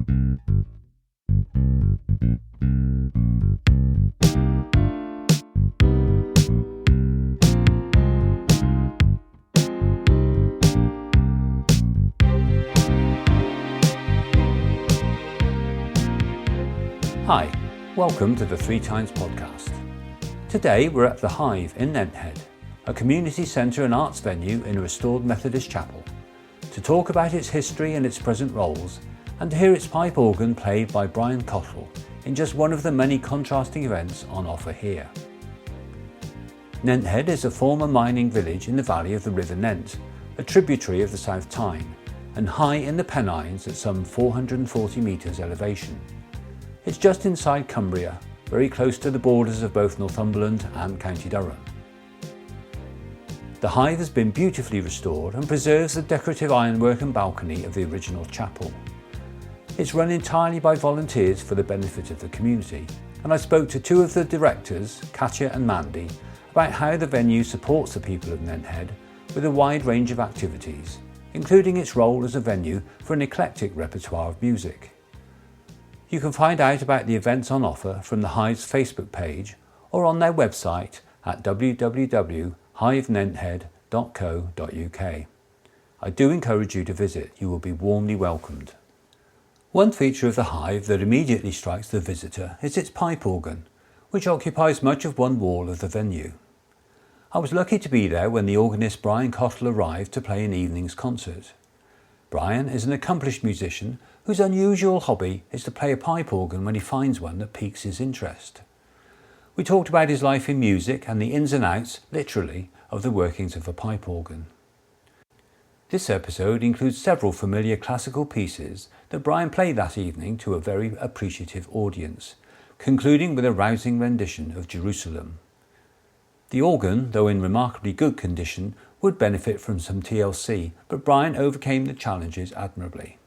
Hi, welcome to the Three Tynes podcast. Today we're at the Hive in Nenthead, a community centre and arts venue in a restored Methodist chapel, to talk about its history and its present roles, and to hear its pipe organ played by Brian Cottle in just one of the many contrasting events on offer here. Nenthead is a former mining village in the valley of the River Nent, a tributary of the South Tyne, and high in the Pennines at some 440 metres elevation. It's just inside Cumbria, very close to the borders of both Northumberland and County Durham. The Hive has been beautifully restored and preserves the decorative ironwork and balcony of the original chapel. It's run entirely by volunteers for the benefit of the community, and I spoke to two of the directors, Katja and Mandy, about how the venue supports the people of Nenthead with a wide range of activities, including its role as a venue for an eclectic repertoire of music. You can find out about the events on offer from the Hive's Facebook page or on their website at www.hivenenthead.co.uk. I do encourage you to visit, you will be warmly welcomed. One feature of the Hive that immediately strikes the visitor is its pipe organ, which occupies much of one wall of the venue. I was lucky to be there when the organist Brian Cottle arrived to play an evening's concert. Brian is an accomplished musician whose unusual hobby is to play a pipe organ when he finds one that piques his interest. We talked about his life in music and the ins and outs, literally, of the workings of a pipe organ. This episode includes several familiar classical pieces that Brian played that evening to a very appreciative audience, concluding with a rousing rendition of Jerusalem. The organ, though in remarkably good condition, would benefit from some TLC, but Brian overcame the challenges admirably.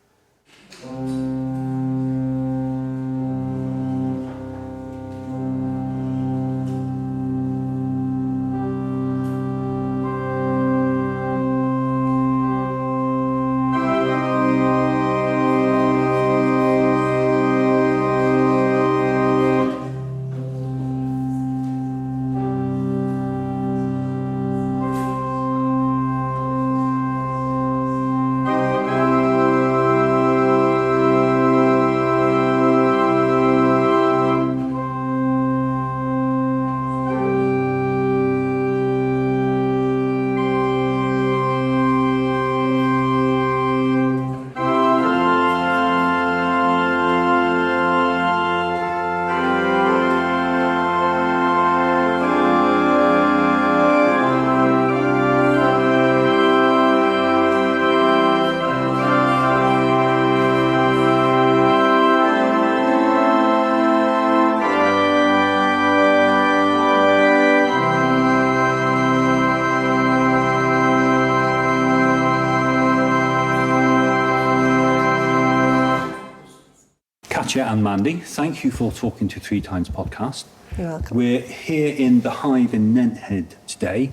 Katja and Mandy, thank you for talking to Three Tynes podcast. You're welcome. We're here in the Hive in Nenthead today,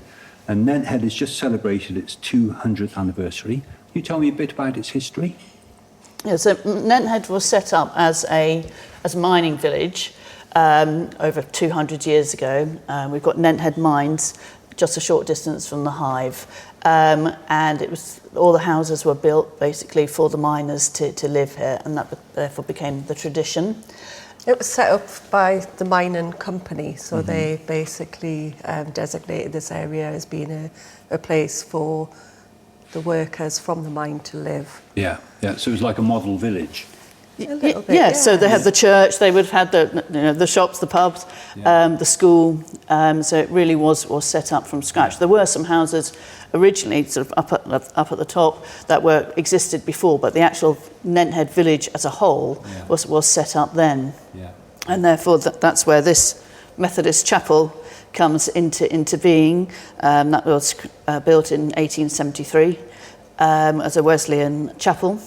and Nenthead has just celebrated its 200th anniversary. Can you tell me a bit about its history? Yeah, so Nenthead was set up as a mining village over 200 years ago. We've got Nenthead mines just a short distance from the Hive, and it was all the houses were built basically for the miners to live here, and that therefore became the tradition. It was set up by the mining company, so they basically designated this area as being a place for the workers from the mine to live. Yeah. So it was like a model village. A little bit, yeah. So they had the church, they would have had the shops, the pubs, the school. So it really was set up from scratch. There were some houses originally sort of up at the top that existed before, but the actual Nenthead village as a whole was set up then. Yeah. And therefore that's where this Methodist chapel comes into being. That was built in 1873 as a Wesleyan chapel.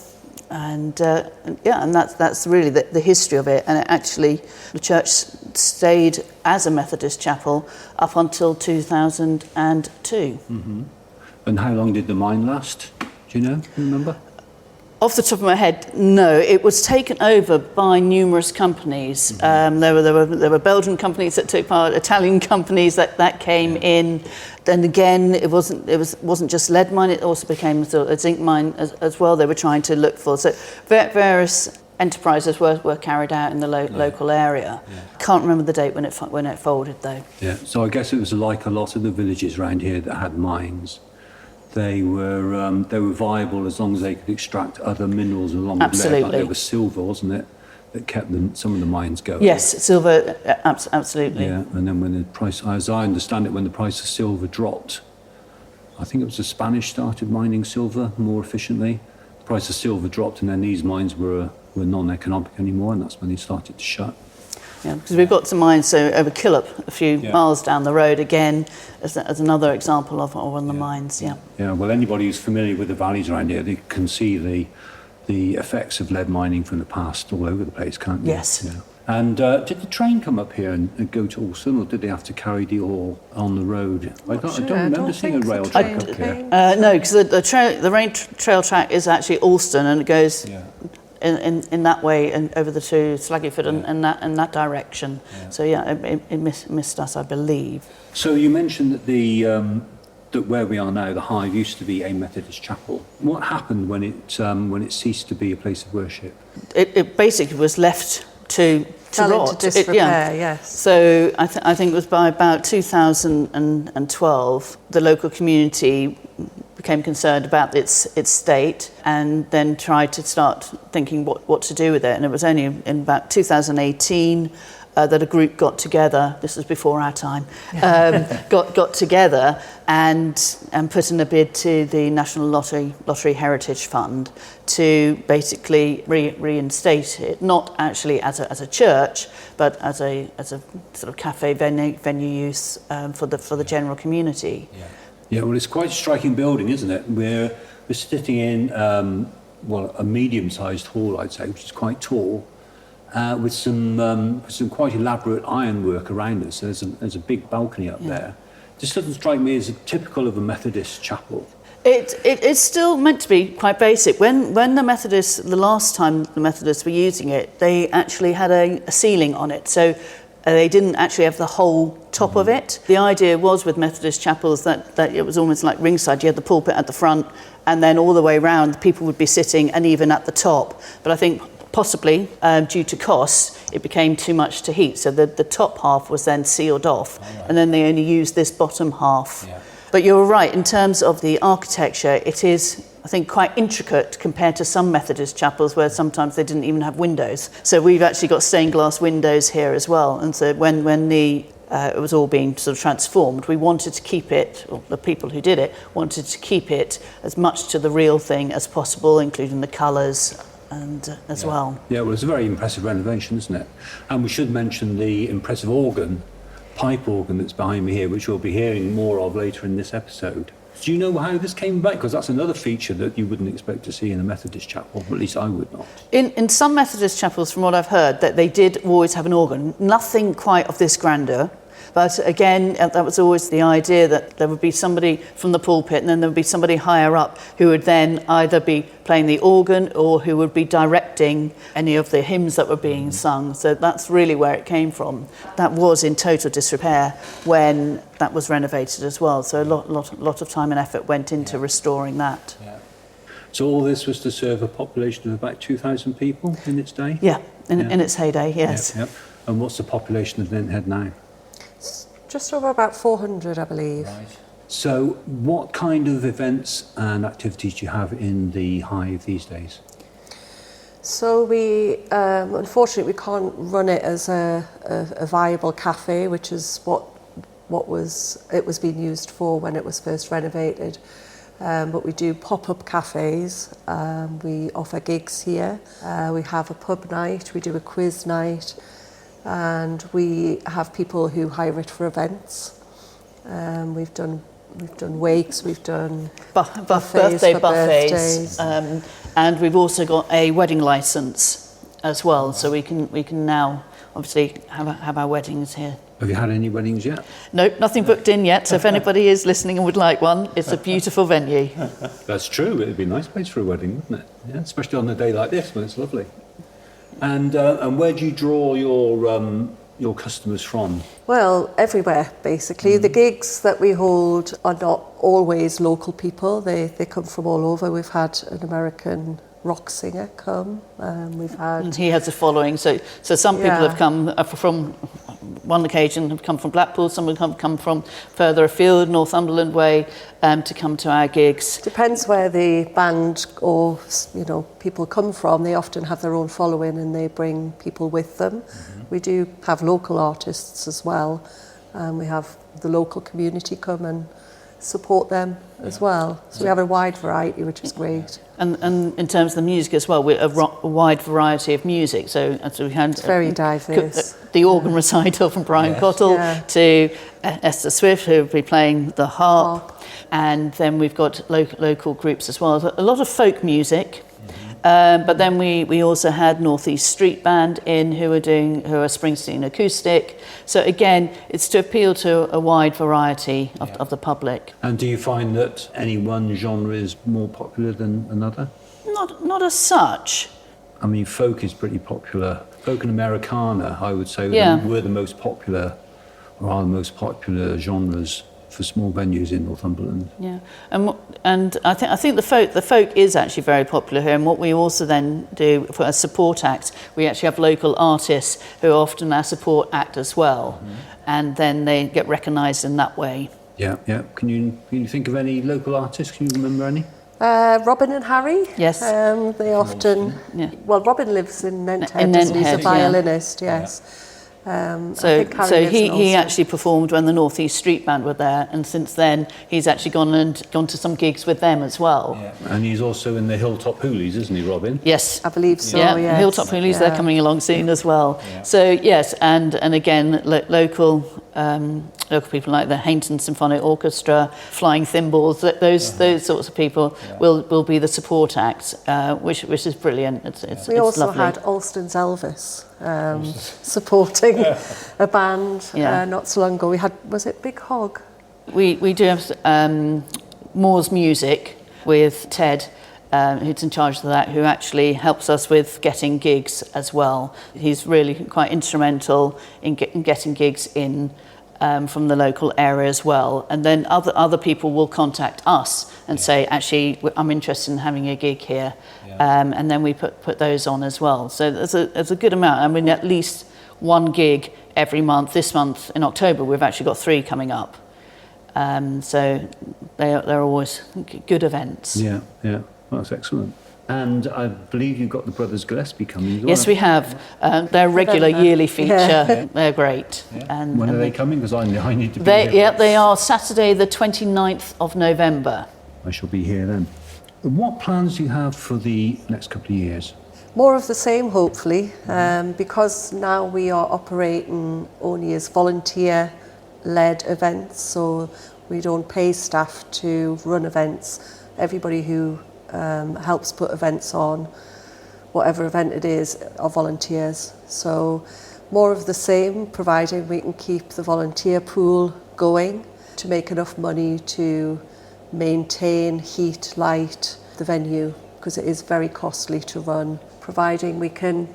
And that's really the history of it. And the church stayed as a Methodist chapel up until 2002. Mm-hmm. And how long did the mine last? Do you know? Do you remember? Off the top of my head, no. It was taken over by numerous companies. There were Belgian companies that took part, Italian companies that came in. Then again, it wasn't just lead mine. It also became sort of a zinc mine as well. They were trying to look for. So various enterprises were carried out in the local area. Yeah. Can't remember the date when it folded though. Yeah. So I guess it was like a lot of the villages around here that had mines. They were viable as long as they could extract other minerals along with lead. Like there was silver, wasn't it, that kept some of the mines going? Yes, silver, absolutely. Yeah, and then when the price, as I understand it, when the price of silver dropped, I think it was the Spanish started mining silver more efficiently. The price of silver dropped, and then these mines were non-economic anymore, and that's when they started to shut. Yeah, because we've got some mines over Killop, a few miles down the road, again, as another example of one of the mines, Yeah, well, anybody who's familiar with the valleys around here, they can see the effects of lead mining from the past all over the place, can't you? Yes. Yeah. And did the train come up here and go to Alston, or did they have to carry the ore on the road? I don't remember seeing a rail track up here. No, because the rail trail track is actually Alston, and it goes... Yeah. In that way and over the to Slaggyford and that direction. Yeah. So it missed us, I believe. So you mentioned that that where we are now, the Hive, used to be a Methodist chapel. What happened when it ceased to be a place of worship? It basically was left to rot. Into disrepair, yes. So I think it was by about 2012, the local community became concerned about its state and then tried to start thinking what to do with it. And it was only in about 2018 that a group got together, this was before our time, got together and put in a bid to the National Lottery Heritage Fund to basically reinstate it, not actually as a church, but as a sort of cafe venue use for the general community. Yeah, well, it's quite a striking building, isn't it? We're sitting in a medium-sized hall, I'd say, which is quite tall, with some quite elaborate ironwork around us. There's a big balcony up there. This doesn't strike me as typical of a Methodist chapel. It's still meant to be quite basic. When the last time the Methodists were using it, they actually had a ceiling on it. So they didn't actually have the whole top of it. The idea was with Methodist chapels that it was almost like ringside. You had the pulpit at the front, and then all the way around, the people would be sitting, and even at the top. But I think possibly due to costs, it became too much to heat. So the top half was then sealed off, and then they only used this bottom half. Yeah. But you're right, in terms of the architecture, it is, I think, quite intricate compared to some Methodist chapels where sometimes they didn't even have windows. So we've actually got stained glass windows here as well. And so when it was all being sort of transformed, we wanted to keep it, or the people who did it wanted to keep it as much to the real thing as possible, including the colours and as well. Yeah, well, it's a very impressive renovation, isn't it? And we should mention the impressive pipe organ that's behind me here, which we'll be hearing more of later in this episode. Do you know how this came about? Because that's another feature that you wouldn't expect to see in a Methodist chapel, or at least I would not. In some Methodist chapels, from what I've heard, that they did always have an organ. Nothing quite of this grandeur. But again, that was always the idea that there would be somebody from the pulpit and then there would be somebody higher up who would then either be playing the organ or who would be directing any of the hymns that were being sung. So that's really where it came from. That was in total disrepair when that was renovated as well. So a lot of time and effort went into restoring that. Yeah. So all this was to serve a population of about 2,000 people in its day? Yeah, in its heyday, yes. Yeah. And what's the population of Nenthead now? Just over about 400, I believe. Right. So what kind of events and activities do you have in the Hive these days? So we, unfortunately, we can't run it as a viable cafe, which is what it was being used for when it was first renovated. But we do pop-up cafes. We offer gigs here. We have a pub night. We do a quiz night. And we have people who hire it for events. We've done wakes, we've done birthday buffets, and we've also got a wedding license as well. So we can now obviously have our weddings here Have you had any weddings yet? Nope, nothing booked in yet. So if anybody is listening and would like one, it's a beautiful venue. That's true. It'd be a nice place for a wedding, wouldn't it? Yeah, especially on a day like this when it's lovely. And where do you draw your customers from? Well, everywhere, basically. The gigs that we hold are not always local people. They come from all over. We've had an American rock singer come. We've had... And he has a following. So some people have come from... One occasion have come from Blackpool, some have come from further afield, Northumberland way, to come to our gigs. Depends where the band or people come from. They often have their own following and they bring people with them. We do have local artists as well. We have the local community come and support them as well. So we have a wide variety, which is great. And in terms of the music as well, we're a wide variety of music. So we had it's very diverse. The organ recital from Brian Cottle to Esther Swift, who will be playing the harp. And then we've got local groups as well. A lot of folk music. But then we also had North East Street Band who are Springsteen acoustic. So again, it's to appeal to a wide variety of the public. And do you find that any one genre is more popular than another? Not as such. I mean, folk is pretty popular. Folk and Americana, I would say, were the most popular, or are the most popular genres for small venues in Northumberland. Yeah, and I think the folk is actually very popular here. And what we also then do for a support act, we actually have local artists who are often our support act as well, and then they get recognised in that way. Yeah. Can you think of any local artists? Can you remember any? Robin and Harry. Yes. They often. Yeah. Well, Robin lives in Nenthead. He's a violinist. Yes. So he actually performed when the North East Street Band were there, and since then he's actually gone to some gigs with them as well. Yeah. And he's also in the Hilltop Hoolies, isn't he, Robin? Yes, I believe so. Yeah, yes. Hilltop Hoolies, they're coming along soon as well. Yeah. So yes, and again local people like the Hainton Symphonic Orchestra, Flying Thimbles, those sorts of people will be the support acts, which is brilliant. It's also lovely. had Alston's Elvis supporting a band not so long ago. We had, was it Big Hog? We do have Moore's Music with Ted, who's in charge of that, who actually helps us with getting gigs as well. He's really quite instrumental in getting gigs in from the local area as well. And then other people will contact us and say, actually, I'm interested in having a gig here. And then we put those on as well. So there's a good amount. I mean, at least one gig every month. This month in October, we've actually got 3 coming up. So they're always good events. Yeah. Well, that's excellent. And I believe you've got the Brothers Gillespie coming as well. Yes, we have. They're a regular yearly feature. Yeah. They're great. Yeah. And when are they coming? Because I need to be there. Yeah, they are Saturday the 29th of November. I shall be here then. What plans do you have for the next couple of years? More of the same, hopefully, because now we are operating only as volunteer-led events, so we don't pay staff to run events. Everybody who helps put events on, whatever event it is, are volunteers. So more of the same, providing we can keep the volunteer pool going to make enough money to maintain heat, light, the venue, because it is very costly to run. Providing we can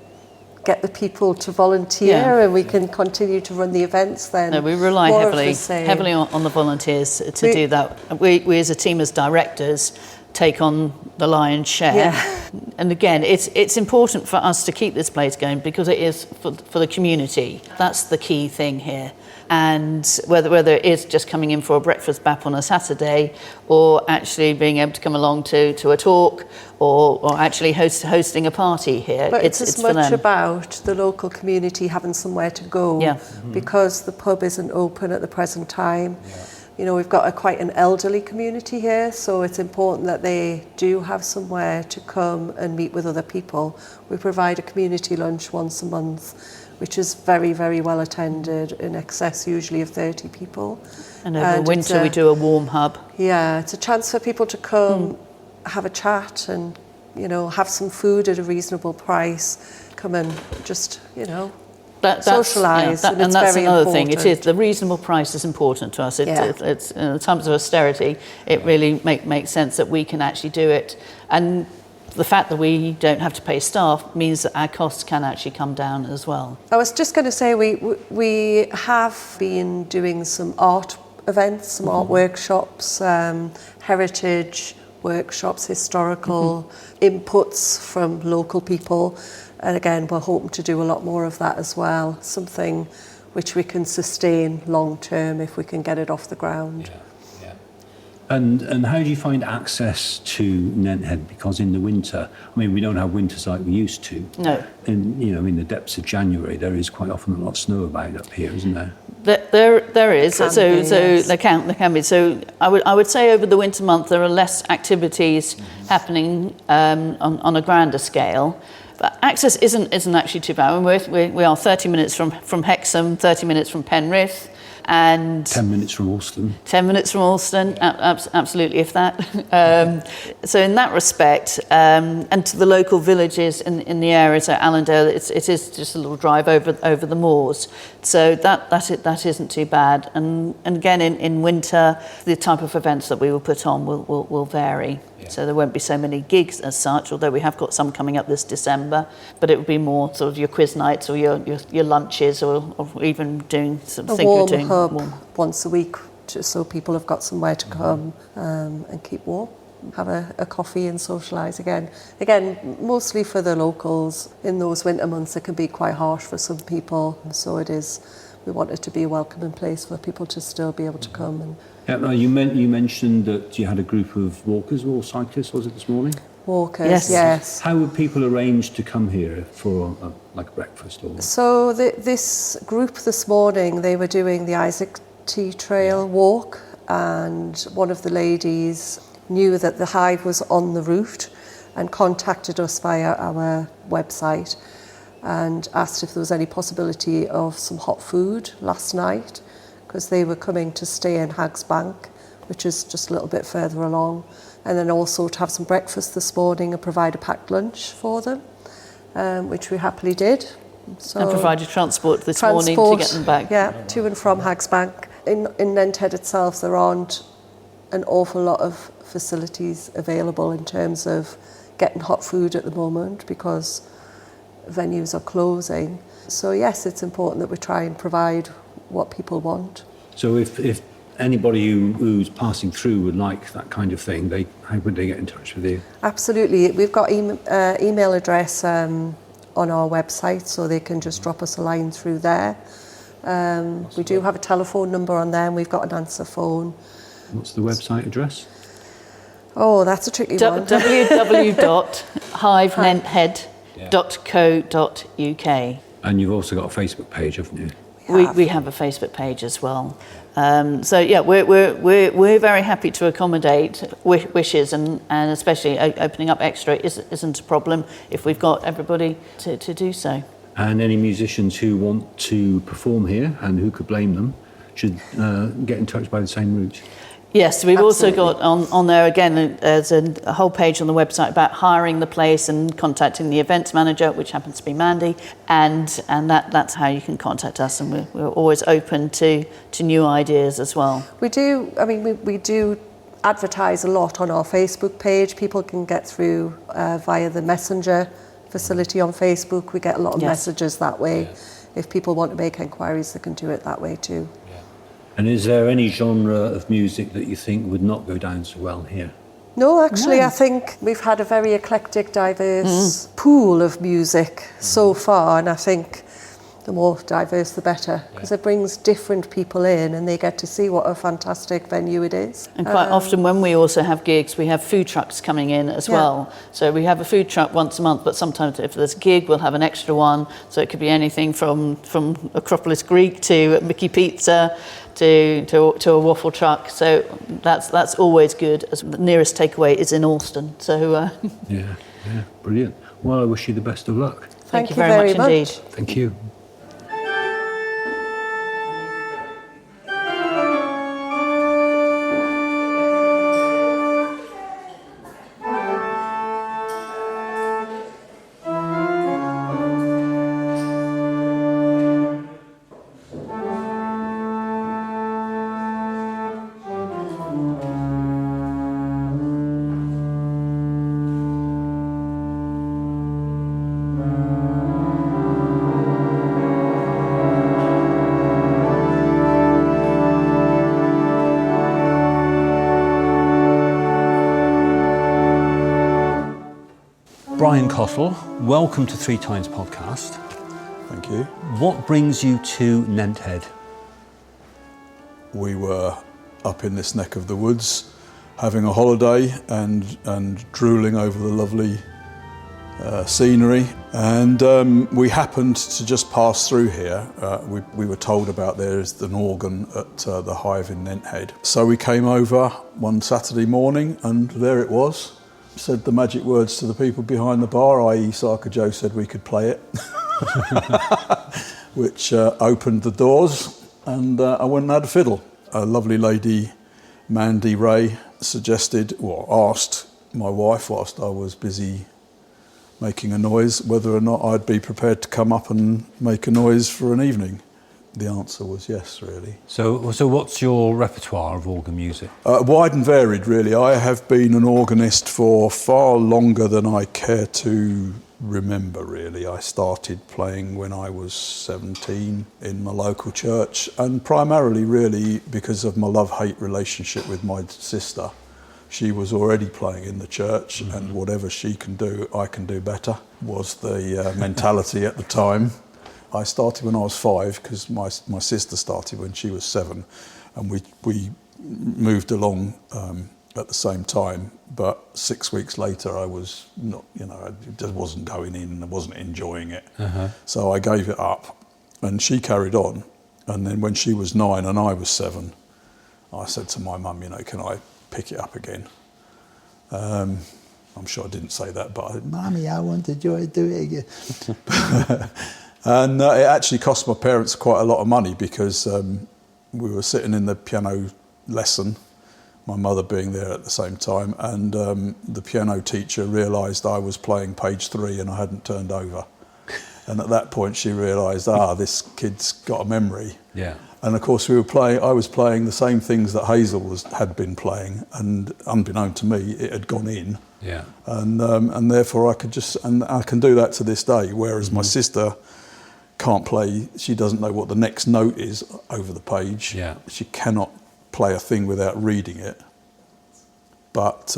get the people to volunteer and we can continue to run the events, then no, we rely heavily on the volunteers to do that. We as a team, as directors, take on the lion's share. Yeah. And again, it's important for us to keep this place going because it is for the community. That's the key thing here. And whether it is just coming in for a breakfast bap on a Saturday or actually being able to come along to a talk or actually hosting a party here. But it's as much about the local community having somewhere to go because the pub isn't open at the present time. Yeah. You know, we've got quite an elderly community here, so it's important that they do have somewhere to come and meet with other people. We provide a community lunch once a month, which is very, very well attended, in excess usually of 30 people. And over winter we do a warm hub. Yeah, it's a chance for people to come, have a chat and, you know, have some food at a reasonable price, come and just, you know, socialise. And that's very another thing. important. It is the reasonable price is important to us. It's in times of austerity, it really makes sense that we can actually do it. And the fact that we don't have to pay staff means that our costs can actually come down as well. I was just going to say we have been doing some art events, some art workshops, heritage workshops, historical inputs from local people. And again, we're hoping to do a lot more of that as well. Something which we can sustain long term if we can get it off the ground. Yeah. And how do you find access to Nenthead? Because in the winter, I mean, we don't have winters like we used to. No. And, you know, in the depths of January, there is quite often a lot of snow about up here, isn't there? There is. Can So be, yes. there can be. So I would say over the winter month there are less activities happening on a grander scale. But access isn't actually too bad. We are 30 minutes from Hexham, 30 minutes from Penrith, and 10 minutes from Alston. 10 minutes from Alston, absolutely, if that. So in that respect, and to the local villages in the area, so Allendale, it is just a little drive over the moors. So that isn't too bad. And again, in winter, the type of events that we will put on will vary. Yeah. So there won't be so many gigs as such, although we have got some coming up this December. But it will be more sort of your quiz nights or your lunches, or even doing something a warm hub once a week, just so people have got somewhere to come and keep warm. Have a coffee and socialise again. Again, mostly for the locals. In those winter months, it can be quite harsh for some people. So it is. We want it to be a welcoming place for people to still be able to come. And Yeah, you mentioned that you had a group of walkers or cyclists, was it this morning? Walkers, yes. How would people arrange to come here for like a breakfast? Or? So this group this morning, they were doing the Isaac T Trail walk, and one of the ladies knew that the Hive was on the route and contacted us via our website and asked if there was any possibility of some hot food last night, because they were coming to stay in Haggs Bank, which is just a little bit further along, and then also to have some breakfast this morning and provide a packed lunch for them, which we happily did. So and provided transport this morning to get them back. Yeah, to and from Haggs Bank. In Nenthead itself, there aren't an awful lot of facilities available in terms of getting hot food at the moment, because venues are closing. So yes, it's important that we try and provide what people want. So if anybody who's passing through would like that kind of thing, how would they get in touch with you? Absolutely. We've got email address on our website, so they can just drop us a line through there. We do have a telephone number on there, and we've got an answer phone. What's the website address? Oh, that's a tricky one. www.hivenenthead.co.uk. And you've also got a Facebook page, haven't you? We have a Facebook page as well. So yeah, we're very happy to accommodate wishes, and especially opening up extra isn't a problem if we've got everybody to do so. And any musicians who want to perform here, and who could blame them, should get in touch by the same route. Yes, we've Absolutely. also got on there again, there's a whole page on the website about hiring the place and contacting the events manager, which happens to be Mandy, and that's how you can contact us, and we're always open to new ideas as well. We do advertise a lot on our Facebook page. People can get through via the messenger facility on Facebook. We get a lot of messages that way. If people want to make enquiries, they can do it that way too. And is there any genre of music that you think would not go down so well here? No, actually, I think we've had a very eclectic, diverse pool of music so far, and I think the more diverse the better, because it brings different people in and they get to see what a fantastic venue it is. And quite often when we also have gigs, we have food trucks coming in as well. So we have a food truck once a month, but sometimes if there's a gig, we'll have an extra one. So it could be anything from Acropolis Greek to Mickey Pizza to a waffle truck. So that's always good. As the nearest takeaway is in Alston. So Yeah, brilliant. Well, I wish you the best of luck. Thank you very much indeed. Thank you. Brian Cottle. Welcome to Three Tynes podcast. Thank you. What brings you to Nenthead? We were up in this neck of the woods having a holiday and drooling over the lovely scenery, and we happened to just pass through here. We were told about there is an organ at the Hive in Nenthead. So we came over one Saturday morning and there it was. Said the magic words to the people behind the bar, i.e. Sarka Joe said we could play it, which opened the doors, and I went and had a fiddle. A lovely lady, Mandy Ray, asked my wife whilst I was busy making a noise whether or not I'd be prepared to come up and make a noise for an evening. The answer was yes, really. So what's your repertoire of organ music? Wide and varied, really. I have been an organist for far longer than I care to remember, really. I started playing when I was 17 in my local church, and primarily, really, because of my love-hate relationship with my sister. She was already playing in the church, and whatever she can do, I can do better, was the mentality at the time. I started when I was 5 because my sister started when she was 7, and we moved along at the same time. But 6 weeks later, I was not, I just wasn't going in and I wasn't enjoying it. So I gave it up, and she carried on. And then when she was 9 and I was 7, I said to my mum, can I pick it up again? I'm sure I didn't say that, but Mummy, I want to do it again. And it actually cost my parents quite a lot of money because we were sitting in the piano lesson, my mother being there at the same time, and the piano teacher realised I was playing page 3 and I hadn't turned over. And at that point she realised, this kid's got a memory. Yeah. And of course I was playing the same things that Hazel had been playing, and unbeknown to me, it had gone in. Yeah. And therefore I can do that to this day, whereas my sister can't play, she doesn't know what the next note is over the page. Yeah. She cannot play a thing without reading it. But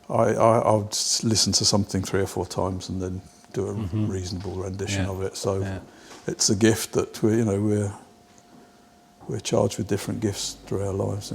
I'll just listen to something 3 or 4 times and then do a reasonable rendition of it. So it's a gift that we're charged with different gifts through our lives.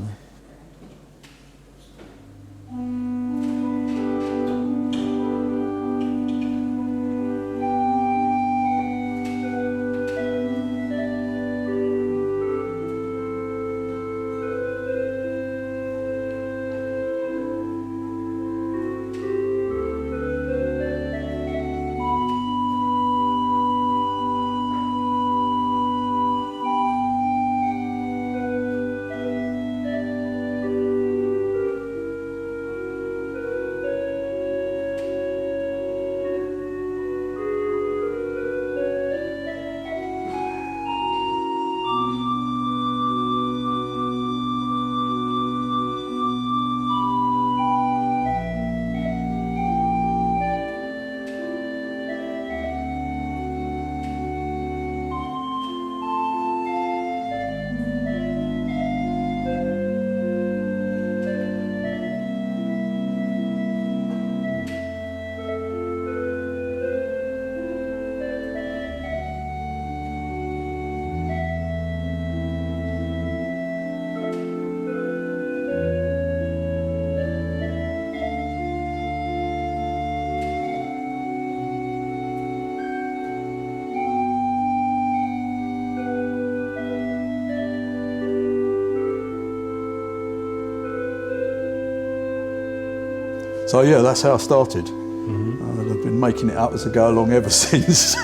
So yeah, that's how I started. I've been making it up as I go along ever since.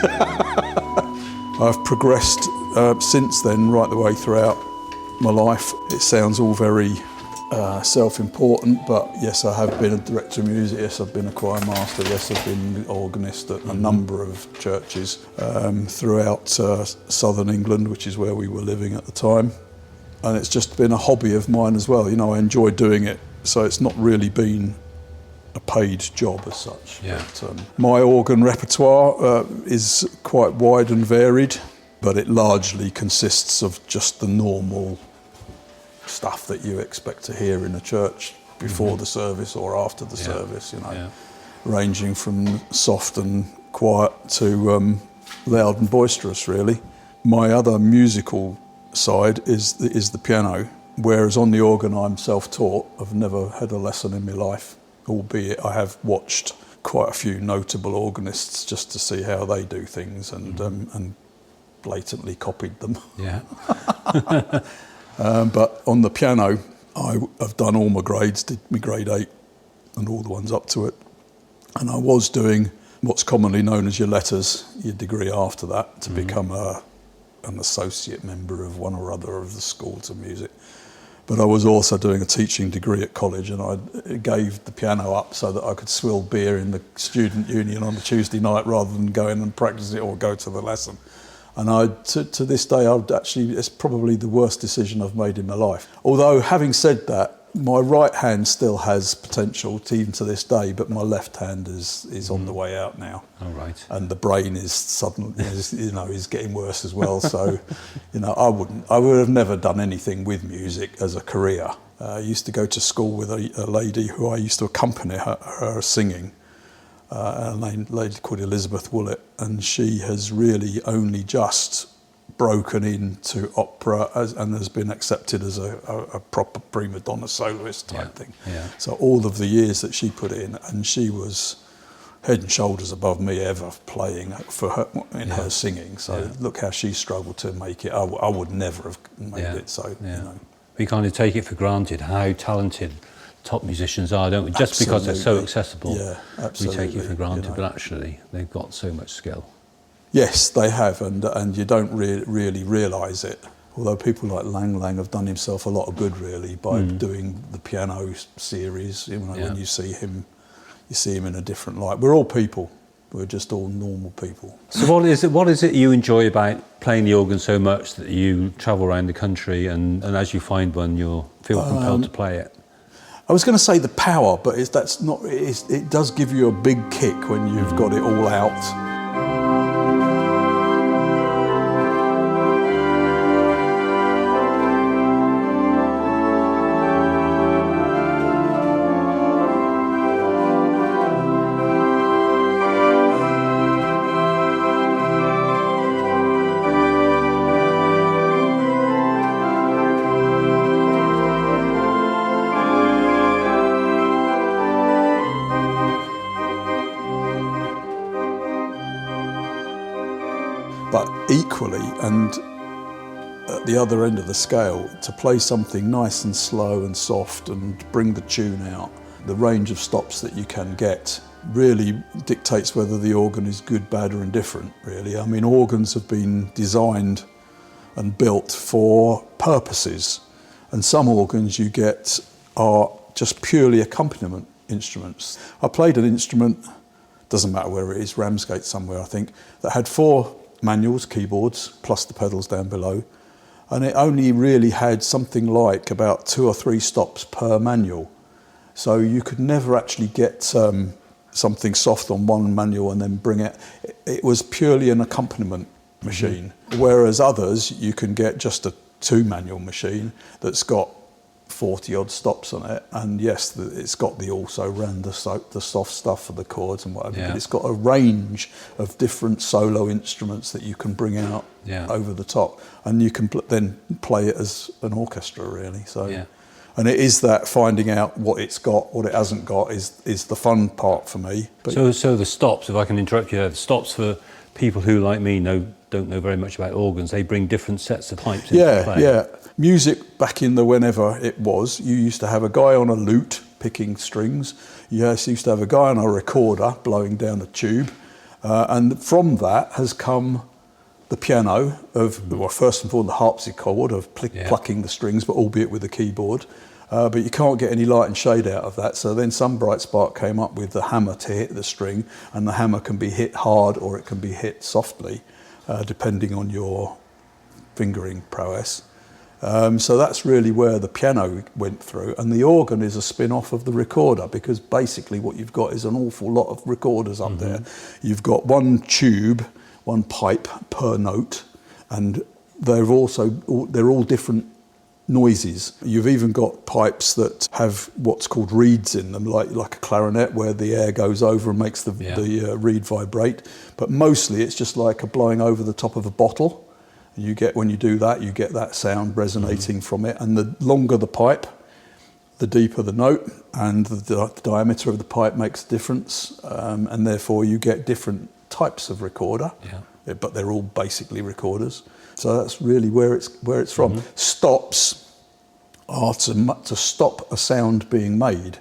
I've progressed since then, right the way throughout my life. It sounds all very self-important, but yes, I have been a director of music, yes, I've been a choir master, yes, I've been organist at a number of churches throughout southern England, which is where we were living at the time. And it's just been a hobby of mine as well. I enjoy doing it, so it's not really been a paid job as such. Yeah. But, my organ repertoire is quite wide and varied, but it largely consists of just the normal stuff that you expect to hear in a church before the service or after the service, Yeah. ranging from soft and quiet to loud and boisterous, really. My other musical side is the piano, whereas on the organ I'm self-taught. I've never had a lesson in my life, albeit I have watched quite a few notable organists just to see how they do things, and blatantly copied them. Yeah. But on the piano, I've done all my grades, did my grade 8 and all the ones up to it. And I was doing what's commonly known as your letters, your degree after that, to become an associate member of one or other of the schools of music. But I was also doing a teaching degree at college, and I gave the piano up so that I could swill beer in the student union on a Tuesday night rather than go in and practice it or go to the lesson. And to this day, it's probably the worst decision I've made in my life. Although, having said that, my right hand still has potential, even to this day, but my left hand is on the way out now. All right. And the brain is getting worse as well. So, I would have never done anything with music as a career. I used to go to school with a lady who I used to accompany her singing, a lady called Elizabeth Woollett, and she has really only just broken into opera and has been accepted as a proper prima donna soloist type thing. Yeah. So all of the years that she put in, and she was head and shoulders above me ever playing for her in her singing. So look how she struggled to make it. I would never have made it. So we kind of take it for granted how talented top musicians are, don't we? Just because they're so accessible, we take it for granted. But actually, they've got so much skill. Yes, they have, and you don't really realise it. Although people like Lang have done himself a lot of good, really, by doing the piano series. When you see him in a different light. We're all people. We're just all normal people. So what is it you enjoy about playing the organ so much that you travel around the country and as you find one, you feel compelled to play it? I was going to say the power, but it does give you a big kick when you've got it all out. But equally, and at the other end of the scale, to play something nice and slow and soft and bring the tune out, the range of stops that you can get really dictates whether the organ is good, bad or indifferent, really. I mean, organs have been designed and built for purposes, and some organs you get are just purely accompaniment instruments. I played an instrument, doesn't matter where it is, Ramsgate somewhere I think, that had 4 manuals, keyboards, plus the pedals down below, and it only really had something like about 2 or 3 stops per manual. So you could never actually get something soft on one manual and then bring it. It was purely an accompaniment machine. Whereas others, you can get just a 2 manual machine that's got 40 odd stops on it, and yes, it's got the also ran the soft stuff for the chords and whatever, but it's got a range of different solo instruments that you can bring out over the top, and you can then play it as an orchestra, really. So and it is that finding out what it's got, what it hasn't got is the fun part for me. But so the stops, if I can interrupt you there, the stops for people who, like me, don't know very much about organs, they bring different sets of pipes into play. Music back in the whenever it was, you used to have a guy on a lute picking strings. You used to have a guy on a recorder blowing down a tube. And from that has come the piano of, well, first and foremost, the harpsichord of plucking the strings, but albeit with a keyboard. But you can't get any light and shade out of that. So then some bright spark came up with the hammer to hit the string, and the hammer can be hit hard or it can be hit softly, depending on your fingering prowess. So that's really where the piano went through, and the organ is a spin-off of the recorder, because basically what you've got is an awful lot of recorders up there. You've got one tube, one pipe per note, and they're all different noises. You've even got pipes that have what's called reeds in them, like a clarinet, where the air goes over and makes the reed vibrate. But mostly it's just like a blowing over the top of a bottle. When you do that, you get that sound resonating from it. And the longer the pipe, the deeper the note, and the diameter of the pipe makes a difference. And therefore you get different types of recorder, but they're all basically recorders. So that's really where it's from. Stops are to stop a sound being made.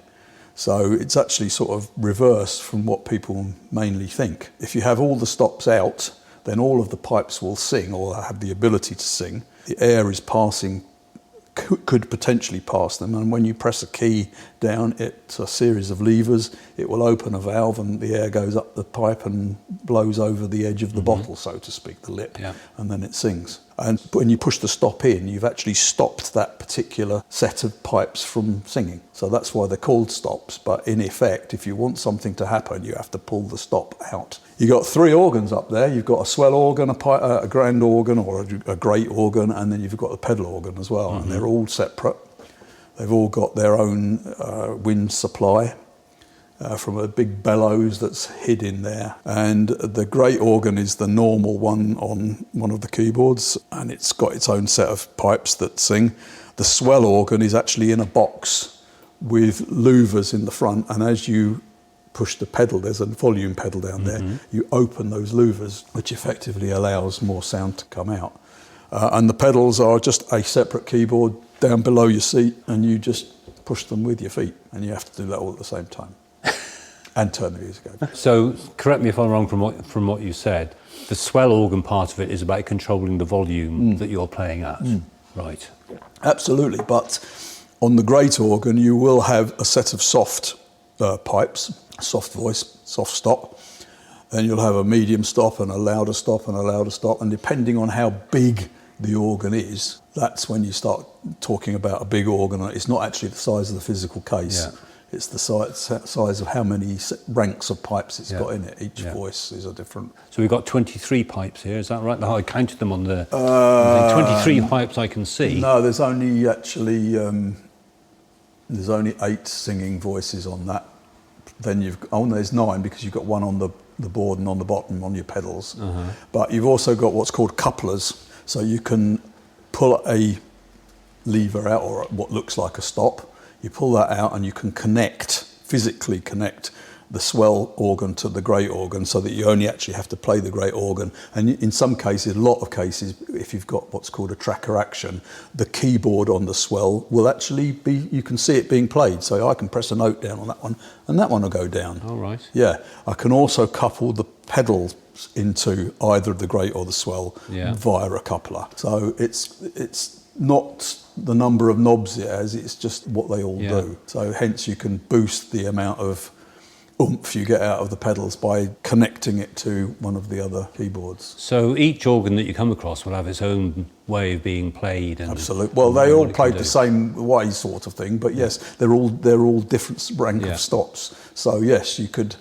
So it's actually sort of reverse from what people mainly think. If you have all the stops out, then all of the pipes will sing, or have the ability to sing. The air is passing, could potentially pass them, and when you press a key down, it's a series of levers. It will open a valve and the air goes up the pipe and blows over the edge of the bottle, so to speak, the lip, and then it sings. And when you push the stop in, you've actually stopped that particular set of pipes from singing. So that's why they're called stops. But in effect, if you want something to happen, you have to pull the stop out. You've got 3 organs up there. You've got a swell organ, a grand organ, or a great organ, and then you've got the pedal organ as well. And they're all separate. They've all got their own wind supply from a big bellows that's hid in there. And the great organ is the normal one on one of the keyboards, and it's got its own set of pipes that sing. The swell organ is actually in a box with louvers in the front, and as you push the pedal, there's a volume pedal down there, you open those louvers, which effectively allows more sound to come out. And the pedals are just a separate keyboard down below your seat, and you just push them with your feet, and you have to do that all at the same time. And turn the music over. So, correct me if I'm wrong from what you said, the swell organ part of it is about controlling the volume that you're playing at. Right. Absolutely, but on the great organ you will have a set of soft pipes, soft voice, soft stop. Then you'll have a medium stop and a louder stop and a louder stop, and depending on how big the organ is, that's when you start talking about a big organ. It's not actually the size of the physical case. It's the size of how many ranks of pipes it's got in it. Each voice is a different... So we've got 23 pipes here, is that right? I counted them on the... 23 pipes I can see. No, there's only actually... there's only 8 singing voices on that. Then there's 9 because you've got one on the board and on the bottom on your pedals. But you've also got what's called couplers. So you can pull a lever out, or what looks like a stop. You pull that out and you can physically connect the swell organ to the great organ, so that you only actually have to play the great organ. And in some cases, a lot of cases, if you've got what's called a tracker action, the keyboard on the swell will actually be, you can see it being played. So I can press a note down on that one and that one will go down. All right. Yeah. I can also couple the pedals into either the great or the swell via a coupler. So it's not the number of knobs it has, it's just what they all do. So hence you can boost the amount of oomph you get out of the pedals by connecting it to one of the other keyboards. So each organ that you come across will have its own way of being played. And absolutely. Well, they all played the same way, sort of thing. But yes, they're all different rank of stops. So yes, you could,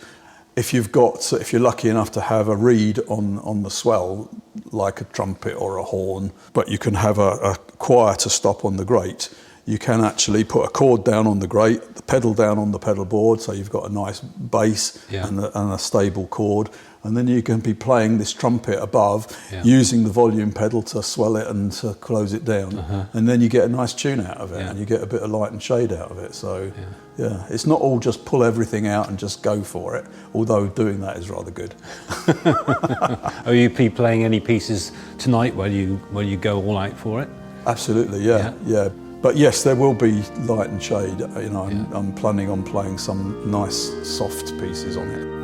if you're lucky enough to have a reed on the swell, like a trumpet or a horn, but you can have a quieter stop on the great. You can actually put a chord down on the great, the pedal down on the pedal board, so you've got a nice bass and a stable chord. And then you can be playing this trumpet above, using the volume pedal to swell it and to close it down. And then you get a nice tune out of it, and you get a bit of light and shade out of it. So, it's not all just pull everything out and just go for it, although doing that is rather good. Are you playing any pieces tonight where you go all out for it? Absolutely, yeah. But yes, there will be light and shade. You know, I'm planning on playing some nice soft pieces on it.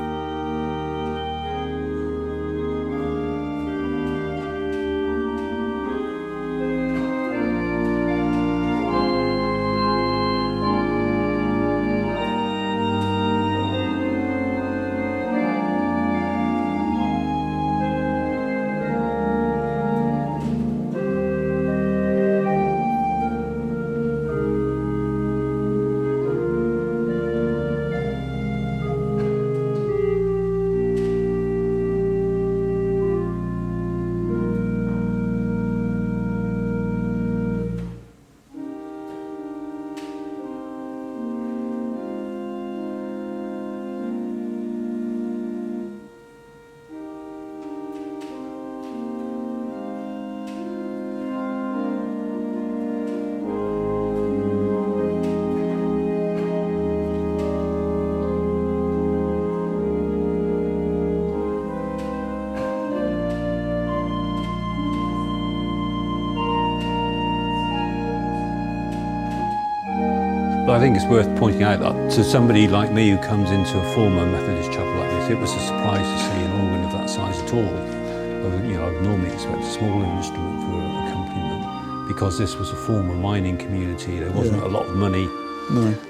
But I think it's worth pointing out that to somebody like me who comes into a former Methodist chapel like this, it was a surprise to see an organ of that size at all. I'd normally expect a smaller instrument for accompaniment, because this was a former mining community. There wasn't a lot of money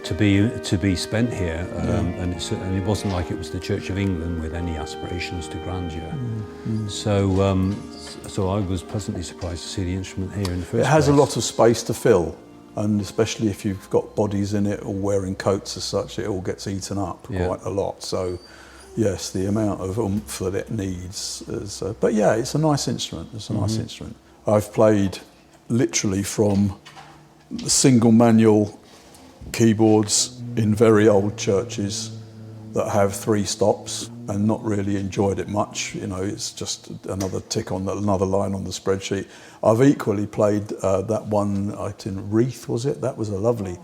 to be spent here, and it wasn't like it was the Church of England with any aspirations to grandeur. So I was pleasantly surprised to see the instrument here in the first place. It has a lot of space to fill, and especially if you've got bodies in it or wearing coats as such, it all gets eaten up quite a lot. So yes, the amount of oomph that it needs is, but yeah, it's a nice instrument. It's a nice instrument. I've played literally from the single manual keyboards in very old churches that have 3 stops and not really enjoyed it much. It's just another tick on another line on the spreadsheet. I've equally played that one out in Reeth, was it? That was a lovely,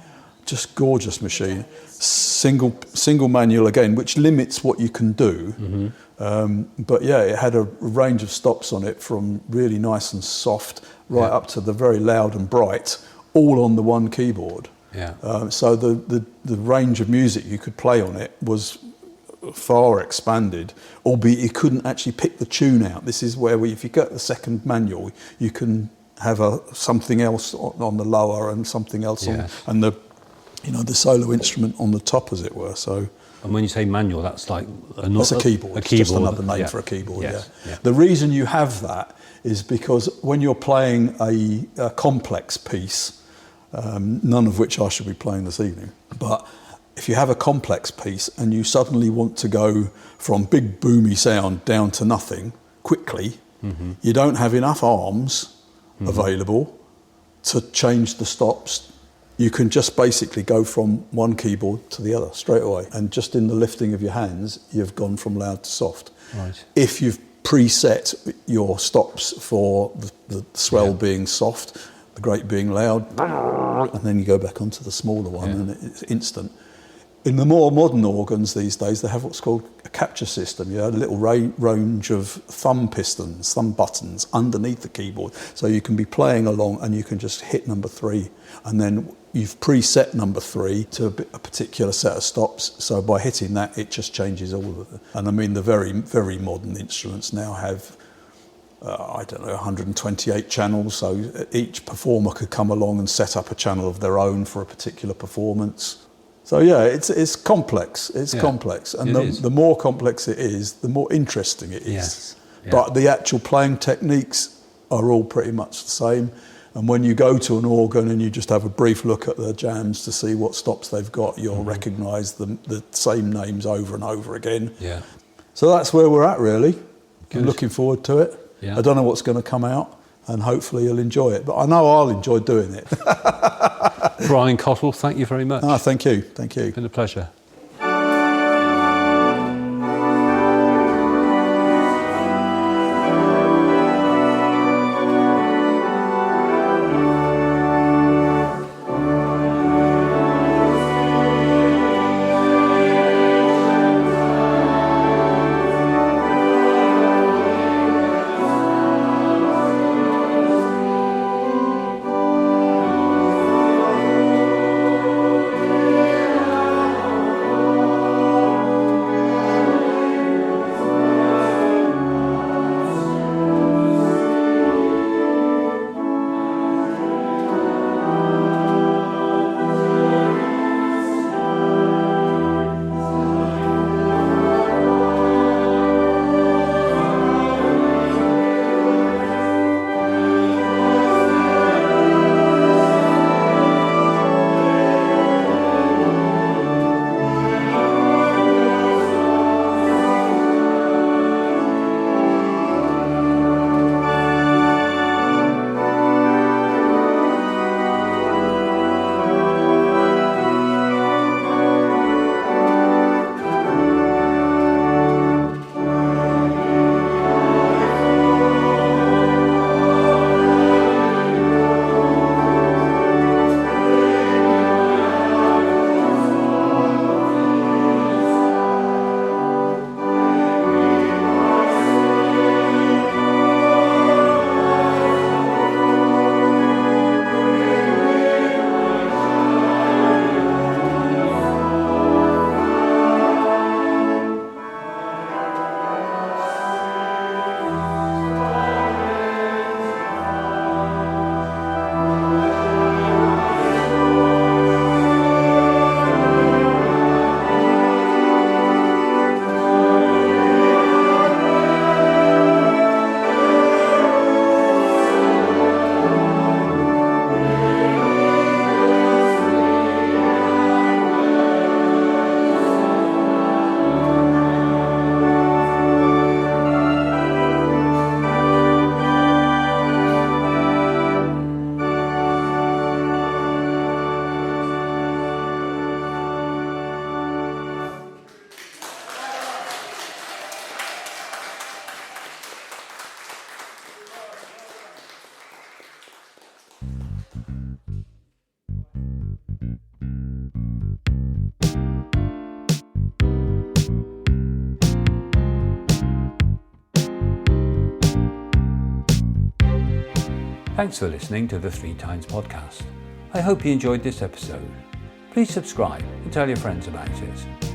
just gorgeous machine. Single manual again, which limits what you can do. But yeah, it had a range of stops on it, from really nice and soft right up to the very loud and bright, all on the one keyboard. So the range of music you could play on it was far expanded, albeit you couldn't actually pick the tune out. This is where if you get the second manual, you can have something else on the lower and something else on, and the solo instrument on the top, as it were. So. And when you say manual, that's like that's a keyboard. It's just another name for a keyboard. The reason you have that is because when you're playing a complex piece, none of which I should be playing this evening, but if you have a complex piece and you suddenly want to go from big boomy sound down to nothing quickly, you don't have enough arms available to change the stops. You can just basically go from one keyboard to the other straight away, and just in the lifting of your hands, you've gone from loud to soft. Right. If you've preset your stops for the swell being soft, the great being loud, and then you go back onto the smaller one, and it's instant. In the more modern organs these days, they have what's called a capture system. A little range of thumb pistons, thumb buttons underneath the keyboard, so you can be playing along and you can just hit number 3, and then you've preset number 3 to a particular set of stops. So by hitting that, it just changes all of it. And I mean, the very, very modern instruments now have 128 channels, so each performer could come along and set up a channel of their own for a particular performance. So yeah, it's complex. It's complex, and the more complex it is, the more interesting it is. But the actual playing techniques are all pretty much the same. And when you go to an organ and you just have a brief look at the jams to see what stops they've got, you'll recognise the same names over and over again. So that's where we're at, really. Good. I'm looking forward to it. I don't know what's going to come out, and hopefully you'll enjoy it. But I know I'll enjoy doing it. Brian Cottle, thank you very much. Thank you. Thank you. It's been a pleasure. Thanks for listening to the Three Tynes podcast. I hope you enjoyed this episode. Please subscribe and tell your friends about it.